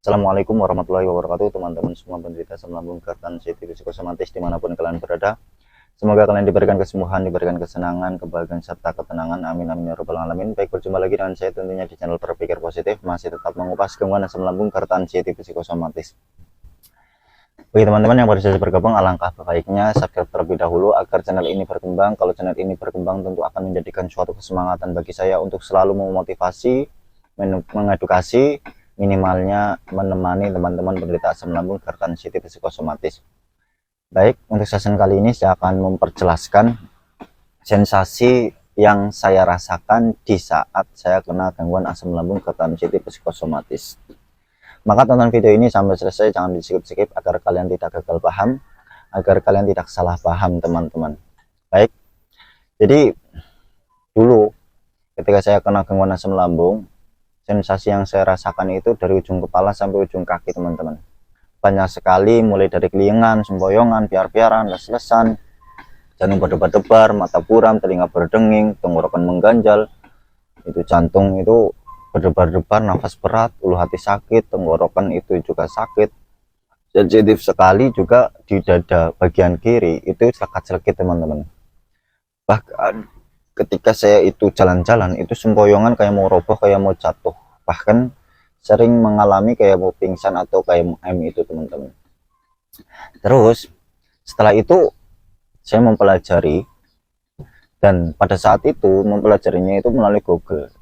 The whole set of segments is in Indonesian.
Assalamualaikum warahmatullahi wabarakatuh, teman-teman semua penderita asam lambung, hipertensi, psikosomatis dimanapun kalian berada. Semoga kalian diberikan kesembuhan, diberikan kesenangan, kebahagiaan serta ketenangan. Amin amin ya rabbal alamin. Baik, berjumpa lagi dengan saya tentunya di channel Berpikir Positif, masih tetap mengupas gangguan asam lambung, hipertensi, psikosomatis. Bagi teman-teman yang baru saja bergabung, alangkah baiknya subscribe terlebih dahulu agar channel ini berkembang. Kalau channel ini berkembang, tentu akan menjadikan suatu kesemangatan bagi saya untuk selalu memotivasi, mengedukasi, minimalnya menemani teman-teman penderita asam lambung, hipertensi, psikosomatis. Baik, untuk sesi kali ini saya akan memperjelaskan sensasi yang saya rasakan di saat saya kena gangguan asam lambung, hipertensi, psikosomatis. Maka tonton video ini sampai selesai, jangan di-skip agar kalian tidak gagal paham, agar kalian tidak salah paham teman-teman. Baik, jadi dulu ketika saya kena gangguan asam lambung, sensasi yang saya rasakan itu dari ujung kepala sampai ujung kaki teman-teman. Banyak sekali, mulai dari kelingan, sempoyongan, piar-piaran, les-lesan, jantung berdebar-debar, mata buram, telinga berdenging, tenggorokan mengganjal, itu jantung itu berdebar-debar, nafas berat, ulu hati sakit, tenggorokan itu juga sakit, sensitif sekali juga di dada bagian kiri itu selekat-selekit teman-teman. Bahkan ketika saya itu jalan-jalan itu sempoyongan kayak mau roboh, kayak mau jatuh, bahkan sering mengalami kayak mau pingsan atau kayak mau itu teman-teman. Terus setelah itu saya mempelajari, dan pada saat itu mempelajarinya itu melalui Google.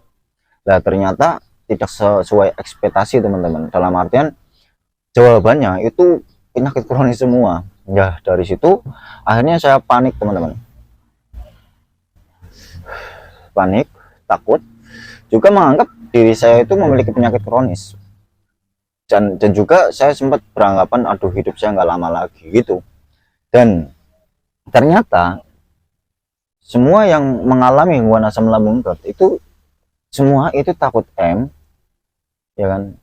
Nah ternyata tidak sesuai ekspektasi teman-teman, dalam artian jawabannya itu penyakit kronis semua. Ya dari situ akhirnya saya panik teman-teman, panik, takut, juga menganggap diri saya itu memiliki penyakit kronis, dan juga saya sempat beranggapan aduh hidup saya nggak lama lagi gitu. Dan ternyata semua yang mengalami gangguan asam lambung berat itu semua itu takut ya kan,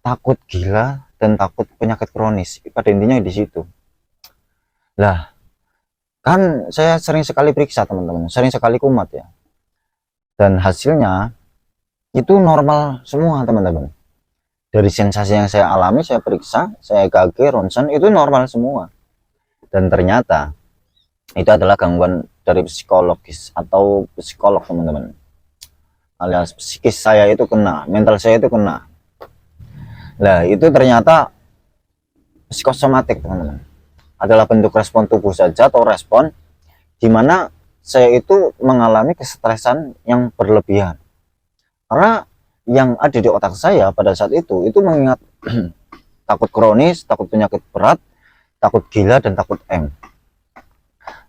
takut gila dan takut penyakit kronis. Pada intinya di situ. Lah kan saya sering sekali periksa teman-teman, sering sekali kumat ya, dan hasilnya itu normal semua teman-teman. Dari sensasi yang saya alami, saya periksa, saya EKG, ronsen, itu normal semua. Dan ternyata itu adalah gangguan dari psikologis atau psikolog teman-teman, alias psikis saya itu kena, mental saya itu kena. Nah itu ternyata psikosomatik teman-teman, adalah bentuk respon tubuh saja atau respon dimana saya itu mengalami kesetresan yang berlebihan. Karena yang ada di otak saya pada saat itu mengingat takut kronis, takut penyakit berat, takut gila, dan takut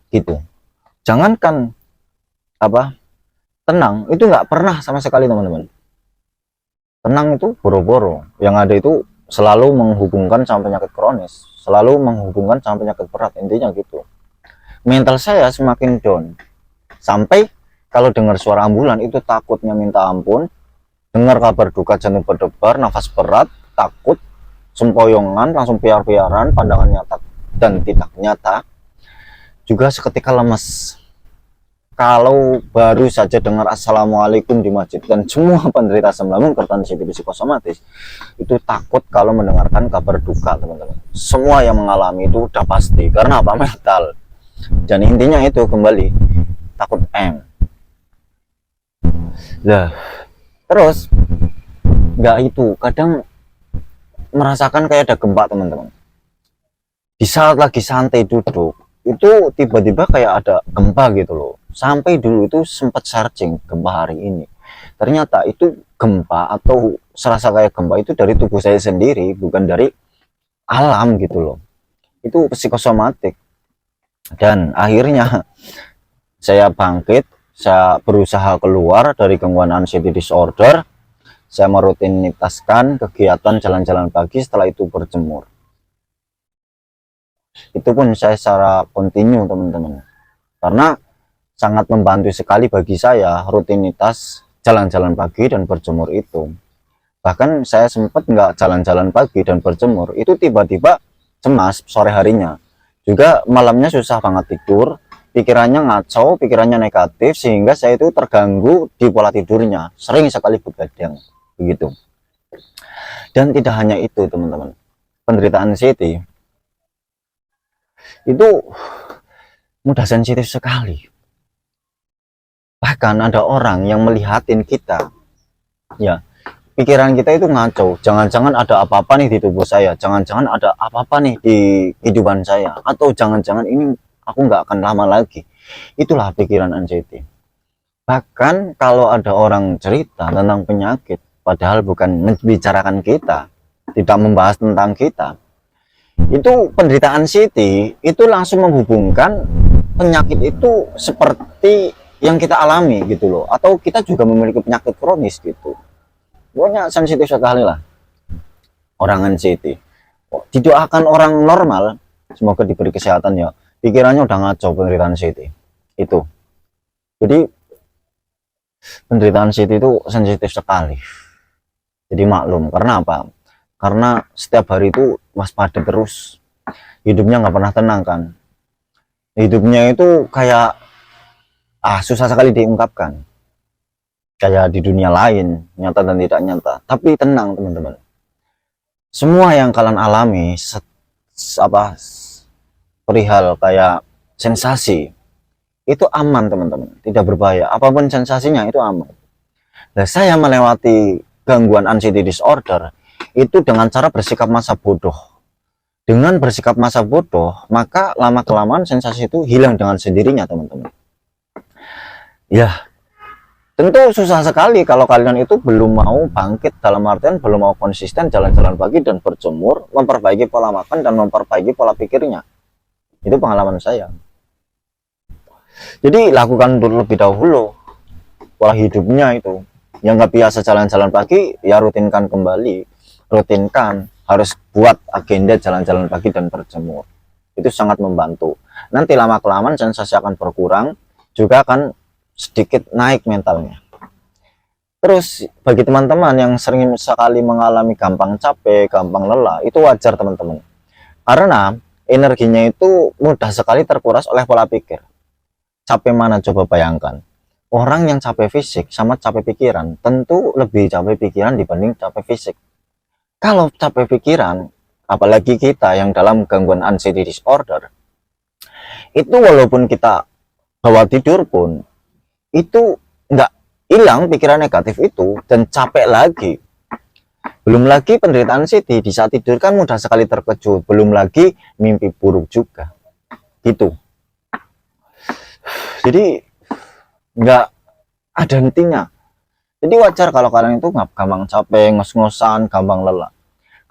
gitu. Jangankan tenang, itu nggak pernah sama sekali teman-teman. Tenang itu boro-boro, yang ada itu selalu menghubungkan sama penyakit kronis, selalu menghubungkan sama penyakit berat, intinya gitu. Mental saya semakin down, sampai kalau dengar suara ambulan itu takutnya minta ampun, dengar kabar duka jantung berdebar, nafas berat, takut, sempoyongan, langsung piar-piaran, pandangan nyata dan tidak nyata, juga seketika lemes. Kalau baru saja dengar assalamualaikum di masjid, dan semua penderita asam lambung, hipertensi, psikosomatis itu takut kalau mendengarkan kabar duka teman-teman. Semua yang mengalami itu udah pasti, karena apa? Mental. Dan intinya itu kembali takut Nah terus nggak itu, kadang merasakan kayak ada gempa teman-teman. Di saat lagi santai duduk itu tiba-tiba kayak ada gempa gitu loh. Sampai dulu itu sempat searching gempa hari ini, ternyata itu gempa atau serasa kayak gempa itu dari tubuh saya sendiri, bukan dari alam gitu loh. Itu psikosomatik. Dan akhirnya saya bangkit, saya berusaha keluar dari gangguan anxiety disorder. Saya merutinitaskan kegiatan jalan-jalan pagi, setelah itu berjemur. Itu pun saya secara kontinu teman-teman, karena sangat membantu sekali bagi saya rutinitas jalan-jalan pagi dan berjemur itu. Bahkan saya sempat nggak jalan-jalan pagi dan berjemur, itu tiba-tiba cemas sore harinya, juga malamnya susah banget tidur, pikirannya ngaco, pikirannya negatif, sehingga saya itu terganggu di pola tidurnya, sering sekali begadang begitu. Dan tidak hanya itu teman-teman, penderitaan anxiety itu mudah sensitif sekali. Bahkan ada orang yang melihatin kita, ya pikiran kita itu ngaco, jangan-jangan ada apa-apa nih di tubuh saya, jangan-jangan ada apa-apa nih di kehidupan saya, atau jangan-jangan ini aku nggak akan lama lagi. Itulah pikiran anxiety. Bahkan kalau ada orang cerita tentang penyakit, padahal bukan membicarakan kita, tidak membahas tentang kita, itu penderitaan anxiety itu langsung menghubungkan penyakit itu seperti yang kita alami gitu loh, atau kita juga memiliki penyakit kronis gitu. Pokoknya sensitif sekali lah orang anxiety. Didoakan orang normal semoga diberi kesehatan ya, pikirannya udah ngaco penderitaan anxiety itu. Jadi penderitaan anxiety itu sensitif sekali. Jadi maklum, karena apa? Karena setiap hari itu waspada terus, hidupnya nggak pernah tenang kan, hidupnya itu kayak susah sekali diungkapkan, kayak di dunia lain, nyata dan tidak nyata. Tapi tenang teman-teman, semua yang kalian alami perihal kayak sensasi itu aman teman-teman, tidak berbahaya, apapun sensasinya itu aman. Nah, saya melewati gangguan anxiety disorder itu dengan cara bersikap masa bodoh. Dengan bersikap masa bodoh, maka lama-kelamaan sensasi itu hilang dengan sendirinya teman-teman. Ya, tentu susah sekali kalau kalian itu belum mau bangkit, dalam artian belum mau konsisten jalan-jalan pagi dan berjemur, memperbaiki pola makan dan memperbaiki pola pikirnya. Itu pengalaman saya. Jadi lakukan dulu lebih dahulu pola hidupnya itu. Yang nggak biasa jalan-jalan pagi, ya rutinkan kembali. Rutinkan, harus buat agenda jalan-jalan pagi dan berjemur. Itu sangat membantu. Nanti lama-kelamaan sensasi akan berkurang, juga akan sedikit naik mentalnya. Terus bagi teman-teman yang sering sekali mengalami gampang capek, gampang lelah, itu wajar teman-teman. Karena energinya itu mudah sekali terkuras oleh pola pikir. Capek mana coba bayangkan. Orang yang capek fisik sama capek pikiran, tentu lebih capek pikiran dibanding capek fisik. Kalau capek pikiran, apalagi kita yang dalam gangguan anxiety disorder, itu walaupun kita bawa tidur pun, itu nggak hilang pikiran negatif itu, dan capek lagi. Belum lagi penderitaan anxiety, di saat tidur kan mudah sekali terkejut, belum lagi mimpi buruk juga. Gitu. Jadi nggak ada hentinya. Jadi wajar kalau kalian itu gampang capek, ngos-ngosan, gampang lelah,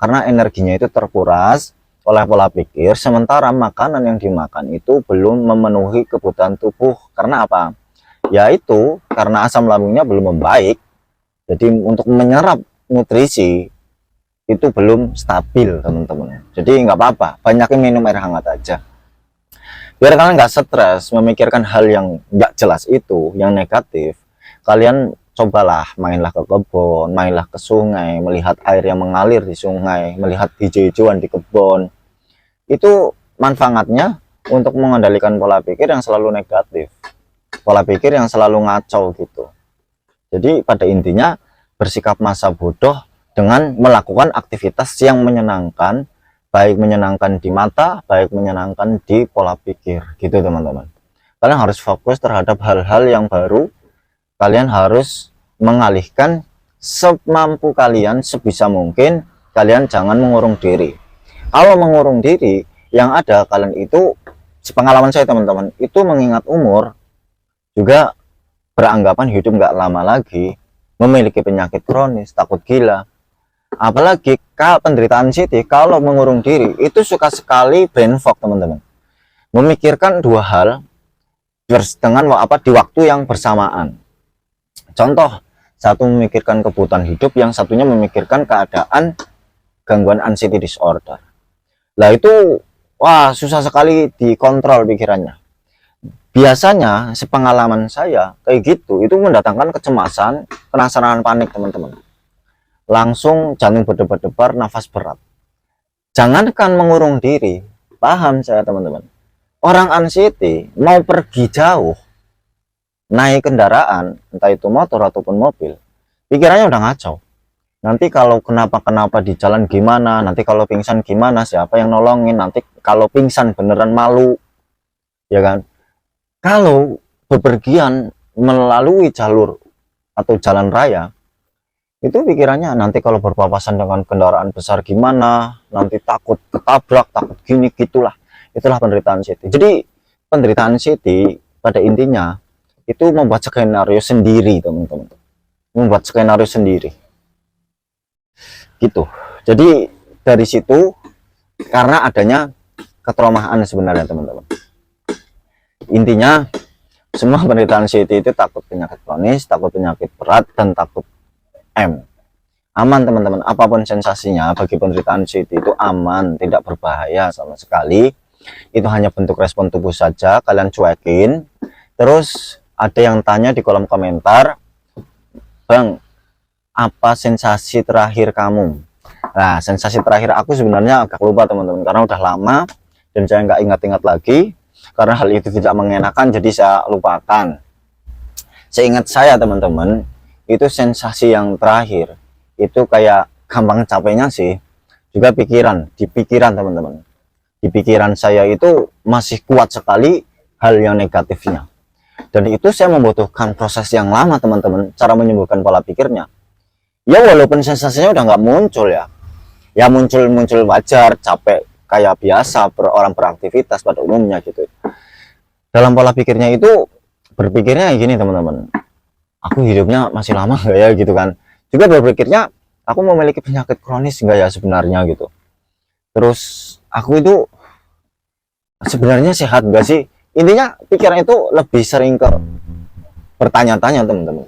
karena energinya itu terkuras oleh pola pikir, sementara makanan yang dimakan itu belum memenuhi kebutuhan tubuh. Karena apa? Yaitu karena asam lambungnya belum membaik, jadi untuk menyerap nutrisi itu belum stabil teman-teman. Jadi nggak apa-apa, banyakin minum air hangat aja, biar kalian nggak stres memikirkan hal yang nggak jelas itu, yang negatif. Kalian cobalah mainlah ke kebun, mainlah ke sungai, melihat air yang mengalir di sungai, melihat hijau-hijauan di kebun. Itu manfaatnya untuk mengendalikan pola pikir yang selalu negatif, pola pikir yang selalu ngaco gitu. Jadi pada intinya bersikap masa bodoh dengan melakukan aktivitas yang menyenangkan, baik menyenangkan di mata, baik menyenangkan di pola pikir gitu teman-teman. Kalian harus fokus terhadap hal-hal yang baru. Kalian harus mengalihkan semampu kalian, sebisa mungkin. Kalian jangan mengurung diri. Kalau mengurung diri, yang ada kalian itu, sepengalaman saya teman-teman, itu mengingat umur, juga beranggapan hidup nggak lama lagi, memiliki penyakit kronis, takut gila. Apalagi kalau penderitaan anxiety, kalau mengurung diri itu suka sekali brain fog teman-teman, memikirkan dua hal dengan di waktu yang bersamaan. Contoh, satu memikirkan kebutuhan hidup, yang satunya memikirkan keadaan gangguan anxiety disorder. Lah itu wah susah sekali dikontrol pikirannya. Biasanya sepengalaman saya kayak gitu, itu mendatangkan kecemasan, penasaran, panik teman-teman. Langsung jantung berdebar-debar, nafas berat. Jangankan mengurung diri, paham saya teman-teman. Orang anxiety mau pergi jauh, naik kendaraan, entah itu motor ataupun mobil, pikirannya udah ngaco. nanti kalau kenapa-kenapa di jalan gimana, nanti kalau pingsan gimana, siapa yang nolongin, nanti kalau pingsan beneran malu, ya kan. Kalau bepergian melalui jalur atau jalan raya, itu pikirannya nanti kalau berpapasan dengan kendaraan besar gimana, nanti takut ketabrak, takut gini gitulah. Itulah penderitaan Siti. Jadi penderitaan Siti pada intinya itu membuat skenario sendiri, teman-teman. Membuat skenario sendiri. Gitu. Jadi dari situ, karena adanya ketraumaan sebenarnya, teman-teman. Intinya semua penderitaan Siti itu takut penyakit kronis, takut penyakit berat, dan takut aman, teman-teman. Apapun sensasinya bagi penderitaan Siti itu aman, tidak berbahaya sama sekali. Itu hanya bentuk respon tubuh saja, kalian cuekin. Terus ada yang tanya di kolom komentar, Bang, apa sensasi terakhir kamu? Nah, sensasi terakhir aku sebenarnya agak lupa, teman-teman, karena udah lama dan saya nggak ingat-ingat lagi, karena hal itu tidak mengenakan, jadi saya lupakan. Seingat saya, teman-teman, itu sensasi yang terakhir itu kayak gampang capeknya sih, juga di pikiran, teman-teman. Di pikiran saya itu masih kuat sekali hal yang negatifnya, dan itu saya membutuhkan proses yang lama, teman-teman, cara menyembuhkan pola pikirnya. Ya walaupun sensasinya udah nggak muncul, ya muncul wajar, capek kayak biasa orang beraktivitas pada umumnya gitu. Dalam pola pikirnya itu berpikirnya gini, teman-teman, aku hidupnya masih lama nggak ya gitu kan. Juga berpikirnya aku memiliki penyakit kronis nggak ya sebenarnya gitu. Terus aku itu sebenarnya sehat nggak sih? Intinya pikiran itu lebih sering ke bertanya-tanya, teman-teman.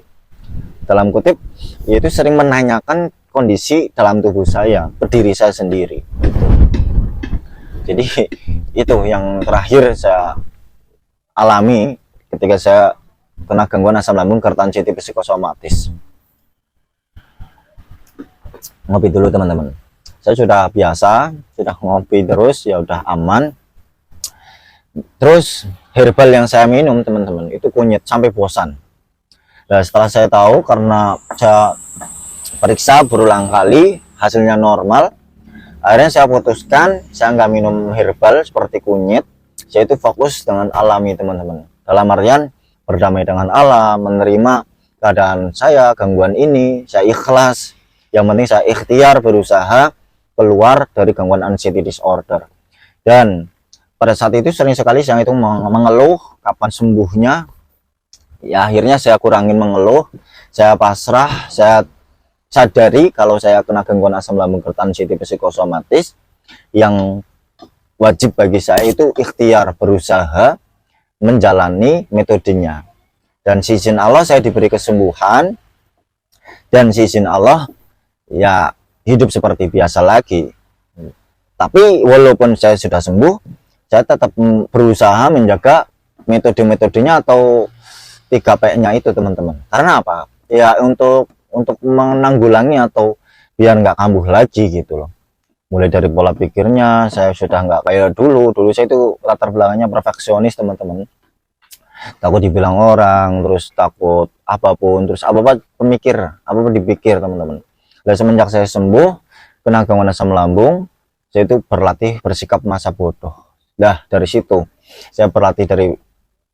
Dalam kutip, yaitu sering menanyakan kondisi dalam tubuh saya, ke diri saya sendiri. Jadi itu yang terakhir saya alami ketika saya kena gangguan asam lambung serta anxiety psikosomatis. Ngopi dulu, teman-teman. Saya sudah biasa, sudah ngopi terus, ya udah aman. Terus herbal yang saya minum, teman-teman, itu kunyit sampai bosan. Nah, setelah saya tahu, karena saya periksa berulang kali hasilnya normal, akhirnya saya putuskan saya nggak minum herbal seperti kunyit. Saya itu fokus dengan alami, teman-teman. Dalam artian berdamai dengan alam, menerima keadaan saya, gangguan ini, saya ikhlas. Yang penting saya ikhtiar berusaha keluar dari gangguan anxiety disorder. Dan pada saat itu sering sekali saya itu mengeluh kapan sembuhnya. Ya akhirnya saya kurangin mengeluh, saya pasrah, saya sadari kalau saya kena gangguan asam lambung serta anxiety psikosomatis. Yang wajib bagi saya itu ikhtiar berusaha menjalani metodenya, dan si izin Allah saya diberi kesembuhan, dan si izin Allah ya hidup seperti biasa lagi. Tapi walaupun saya sudah sembuh, saya tetap berusaha menjaga metode-metodenya atau 3P-nya itu, teman-teman. Karena apa? Ya untuk menanggulangi atau biar nggak kambuh lagi gitu loh. Mulai dari pola pikirnya saya sudah nggak kayak dulu saya itu latar belakangnya perfeksionis, teman-teman. Takut dibilang orang, terus takut apapun, terus apa dipikir, teman-teman. Dan semenjak saya sembuh kena gangguan asam lambung, saya itu berlatih bersikap masa bodoh. Nah dari situ saya berlatih dari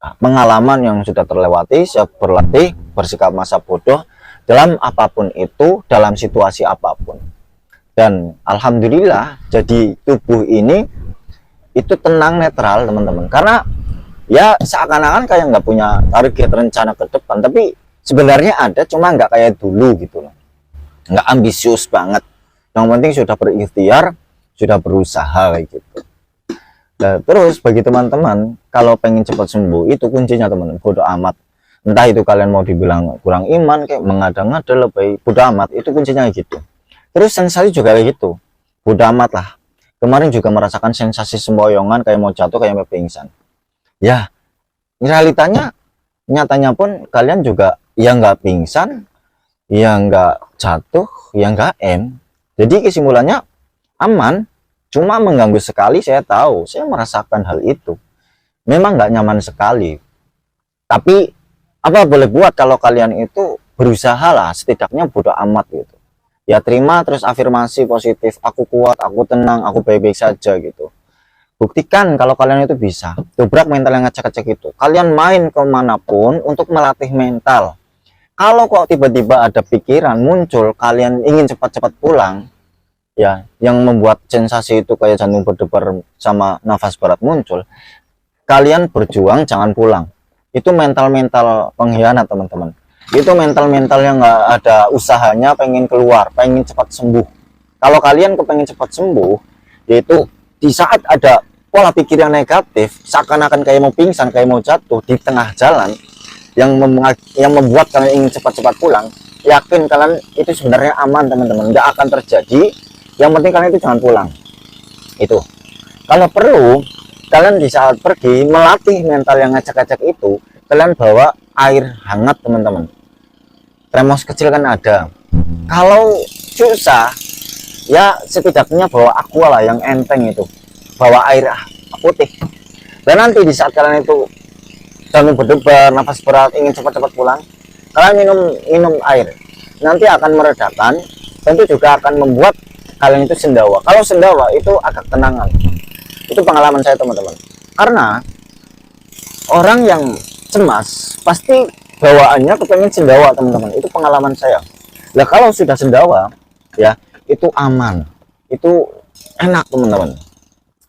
pengalaman yang sudah terlewati, saya berlatih bersikap masa bodoh dalam apapun itu, dalam situasi apapun. Dan alhamdulillah jadi tubuh ini itu tenang, netral, teman-teman. Karena ya seakan-akan kayak nggak punya target rencana ke depan, tapi sebenarnya ada, cuma nggak kayak dulu gitu loh. Nggak ambisius banget. Yang penting sudah berikhtiar, sudah berusaha kayak gitu. Nah, terus bagi teman-teman kalau pengen cepat sembuh itu kuncinya, teman-teman, bodo amat. Entah itu kalian mau dibilang kurang iman kayak mengada-ngada lebih, bodo amat, itu kuncinya gitu. Terus sensasi juga kayak gitu, bodo amat lah. Kemarin juga merasakan sensasi semboyongan kayak mau jatuh, kayak mau pingsan. Ya realitanya, nyatanya pun kalian juga ya nggak pingsan, ya nggak jatuh, ya nggak Jadi kesimpulannya aman. Cuma mengganggu sekali, saya tahu, saya merasakan hal itu. Memang nggak nyaman sekali. Tapi apa boleh buat kalau kalian itu berusaha lah, setidaknya bodo amat gitu. Ya terima, terus afirmasi positif, aku kuat, aku tenang, aku baik-baik saja gitu. Buktikan kalau kalian itu bisa. Dobrak mental yang ngecek-ngecek itu. Kalian main kemanapun untuk melatih mental. Kalau kok tiba-tiba ada pikiran muncul, kalian ingin cepat-cepat pulang, ya, yang membuat sensasi itu kayak jantung berdebar sama nafas berat muncul, kalian berjuang, jangan pulang. Itu mental-mental pengkhianat, teman-teman. Itu mental-mental yang nggak ada usahanya, pengen keluar, pengen cepat sembuh. Kalau kalian kepengen cepat sembuh, yaitu di saat ada pola pikir yang negatif, seakan-akan kayak mau pingsan, kayak mau jatuh di tengah jalan, yang membuat kalian ingin cepat-cepat pulang, yakin kalian itu sebenarnya aman, teman-teman, nggak akan terjadi. Yang penting kalian itu jangan pulang. Itu kalau perlu, kalian di saat pergi melatih mental yang ngecek-ngecek itu, kalian bawa air hangat, teman-teman. Termos kecil kan ada. Kalau susah, ya setidaknya bawa aqua lah yang enteng itu, bawa air putih. Dan nanti di saat kalian itu jantung berdebar, nafas berat, ingin cepat-cepat pulang, kalian minum air, nanti akan meredakan. Tentu juga akan membuat kalian itu sendawa. Kalau sendawa itu agak tenangan. Itu pengalaman saya, teman-teman. Karena orang yang cemas pasti bawaannya kepengen sendawa, teman-teman. Itu pengalaman saya. Nah kalau sudah sendawa, ya itu aman, itu enak, teman-teman.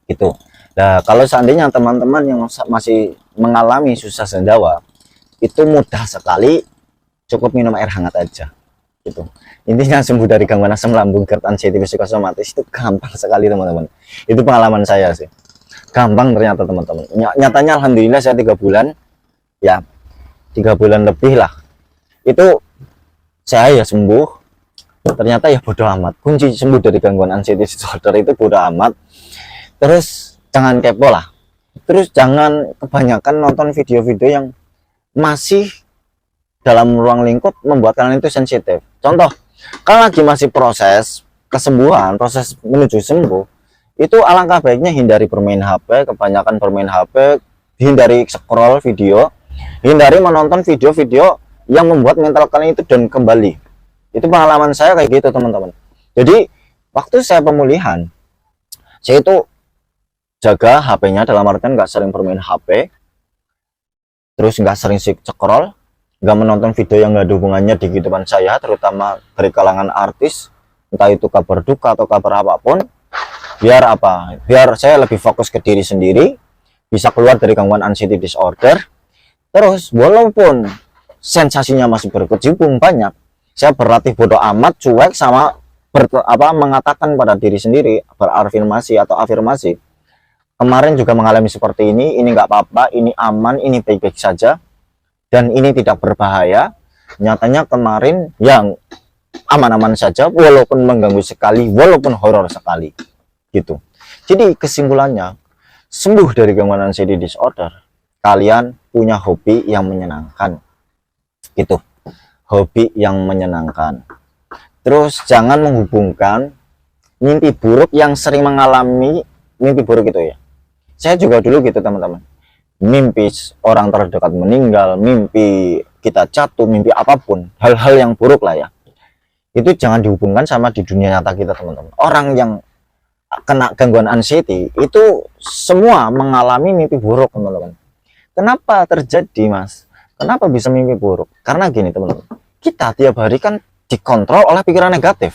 Itu. Nah kalau seandainya teman-teman yang masih mengalami susah sendawa, itu mudah sekali, cukup minum air hangat aja. Gitu. Intinya sembuh dari gangguan asam lambung, GERD, anxiety, psikosomatis itu gampang sekali, teman-teman. Itu pengalaman saya sih, gampang ternyata, teman-teman. Nyatanya alhamdulillah saya 3 bulan, ya 3 bulan lebih lah, itu saya ya sembuh. Ternyata ya bodoh amat, kunci sembuh dari gangguan anxiety disorder itu bodoh amat. Terus jangan kepo lah, terus jangan kebanyakan nonton video-video yang masih dalam ruang lingkup membuat kalian itu sensitif. Contoh, kalau lagi masih proses kesembuhan, proses menuju sembuh, itu alangkah baiknya hindari bermain HP, kebanyakan bermain HP, hindari scroll video, hindari menonton video-video yang membuat mental kalian itu down kembali. Itu pengalaman saya kayak gitu, teman-teman. Jadi waktu saya pemulihan, saya itu jaga HP-nya, dalam artian nggak sering bermain HP, terus nggak sering scroll, nggak menonton video yang nggak ada hubungannya di kehidupan saya, terutama dari kalangan artis, entah itu kabar duka atau kabar apapun. Biar apa? Biar saya lebih fokus ke diri sendiri, bisa keluar dari gangguan anxiety disorder. Terus walaupun sensasinya masih berkecimpung banyak, saya berlatih bodoh amat, cuek, sama mengatakan pada diri sendiri, berafirmasi atau afirmasi. Kemarin juga mengalami seperti ini nggak apa-apa, ini aman, ini baik-baik saja, dan ini tidak berbahaya. Nyatanya kemarin yang aman-aman saja, walaupun mengganggu sekali, walaupun horor sekali, gitu. Jadi kesimpulannya, sembuh dari gangguan anxiety disorder, kalian punya hobi yang menyenangkan, gitu. Hobi yang menyenangkan. Terus jangan menghubungkan mimpi buruk yang sering mengalami mimpi buruk itu ya. Saya juga dulu gitu, teman-teman. Mimpi orang terdekat meninggal, mimpi kita jatuh, mimpi apapun, hal-hal yang buruk lah ya. Itu jangan dihubungkan sama di dunia nyata kita, teman-teman. Orang yang kena gangguan anxiety itu semua mengalami mimpi buruk, teman-teman. Kenapa terjadi, Mas? Kenapa bisa mimpi buruk? Karena gini, teman-teman. Kita tiap hari kan dikontrol oleh pikiran negatif.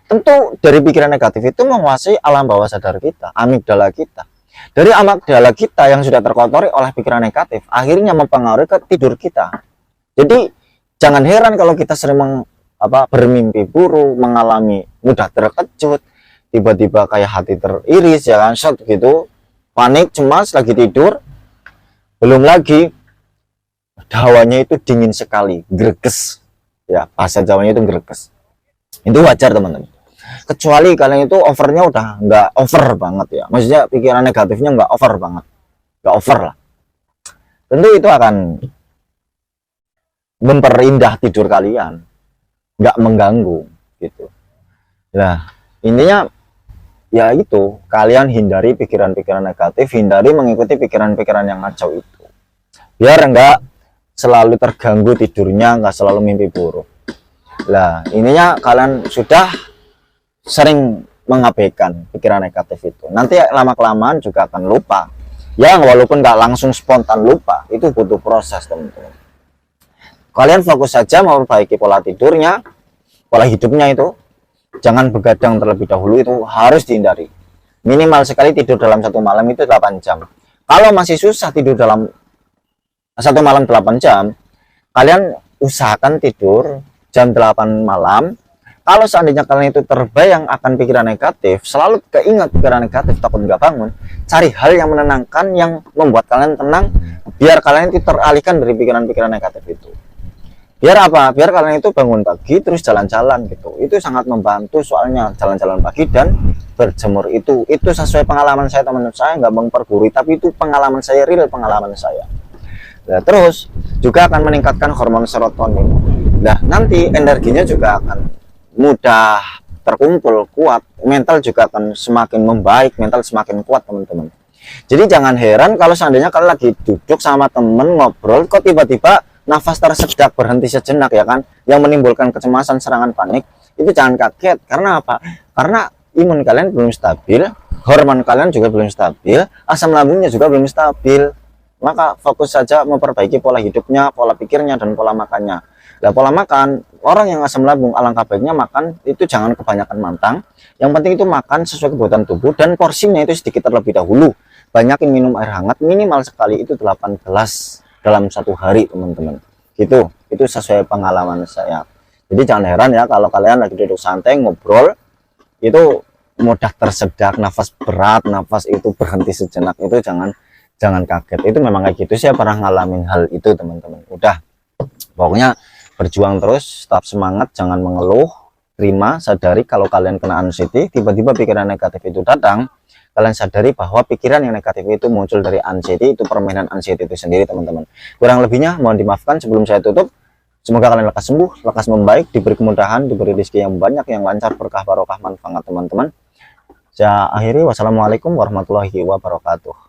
Tentu dari pikiran negatif itu menguasai alam bawah sadar kita, amigdala kita. Dari amigdala kita yang sudah terkotori oleh pikiran negatif, akhirnya mempengaruhi ke tidur kita. Jadi jangan heran kalau kita sering bermimpi buruk, mengalami mudah terkejut, tiba-tiba kayak hati teriris, ya kan, shock gitu, panik, cemas lagi tidur. Belum lagi hawanya itu dingin sekali, greges, ya bahasa Jawanya itu greges. Itu wajar, teman-teman. Kecuali kalian itu overnya udah nggak over banget ya, maksudnya pikiran negatifnya nggak over banget, nggak over lah. Tentu itu akan memperindah tidur kalian, nggak mengganggu gitu. Nah intinya ya itu, kalian hindari pikiran-pikiran negatif, hindari mengikuti pikiran-pikiran yang ngacau itu, biar enggak selalu terganggu tidurnya, nggak selalu mimpi buruk. Lah, ininya kalian sudah sering mengabaikan pikiran negatif itu. Nanti lama-kelamaan juga akan lupa. Ya, walaupun nggak langsung spontan lupa, itu butuh proses, teman-teman. Kalian fokus saja memperbaiki pola tidurnya, pola hidupnya itu. Jangan begadang terlebih dahulu, itu harus dihindari. Minimal sekali tidur dalam satu malam itu 8 jam. Kalau masih susah tidur dalam satu malam 8 jam, kalian usahakan tidur jam 8 malam. Kalau seandainya kalian itu terbayang akan pikiran negatif, selalu keingat pikiran negatif, takut nggak bangun, cari hal yang menenangkan, yang membuat kalian tenang, biar kalian itu teralihkan dari pikiran-pikiran negatif itu. Biar apa? Biar kalian itu bangun pagi terus jalan-jalan gitu. Itu sangat membantu, soalnya jalan-jalan pagi dan berjemur itu sesuai pengalaman saya, teman-teman. Saya nggak mempergurui, tapi itu pengalaman saya, real pengalaman saya. Nah, terus juga akan meningkatkan hormon serotonin. Nah, nanti energinya juga akan mudah terkumpul, kuat. Mental juga akan semakin membaik, mental semakin kuat, teman-teman. Jadi jangan heran kalau seandainya kalian lagi duduk sama temen ngobrol, kok tiba-tiba nafas tersedak, berhenti sejenak, ya kan, yang menimbulkan kecemasan, serangan panik. Itu jangan kaget. Karena apa? Karena imun kalian belum stabil, hormon kalian juga belum stabil, asam lambungnya juga belum stabil. Maka fokus saja memperbaiki pola hidupnya, pola pikirnya, dan pola makannya. Nah, pola makan, orang yang asam lambung, alangkah baiknya makan itu jangan kebanyakan mantang. Yang penting itu makan sesuai kebutuhan tubuh, dan porsinya itu sedikit terlebih dahulu. Banyakin minum air hangat, minimal sekali itu 8 gelas dalam satu hari, teman-teman. Gitu, itu sesuai pengalaman saya. Jadi jangan heran ya kalau kalian lagi duduk santai ngobrol, itu mudah tersedak, nafas berat, nafas itu berhenti sejenak, itu jangan kaget. Itu memang kayak gitu, saya pernah ngalamin hal itu, teman-teman. Udah, pokoknya berjuang terus, tetap semangat, jangan mengeluh, terima, sadari kalau kalian kena anxiety, tiba-tiba pikiran negatif itu datang, kalian sadari bahwa pikiran yang negatif itu muncul dari anxiety, itu permainan anxiety itu sendiri, teman-teman. Kurang lebihnya mohon dimaafkan. Sebelum saya tutup, semoga kalian lekas sembuh, lekas membaik, diberi kemudahan, diberi rezeki yang banyak, yang lancar, berkah, barokah, manfaat, teman-teman. Saya akhiri, wassalamualaikum warahmatullahi wabarakatuh.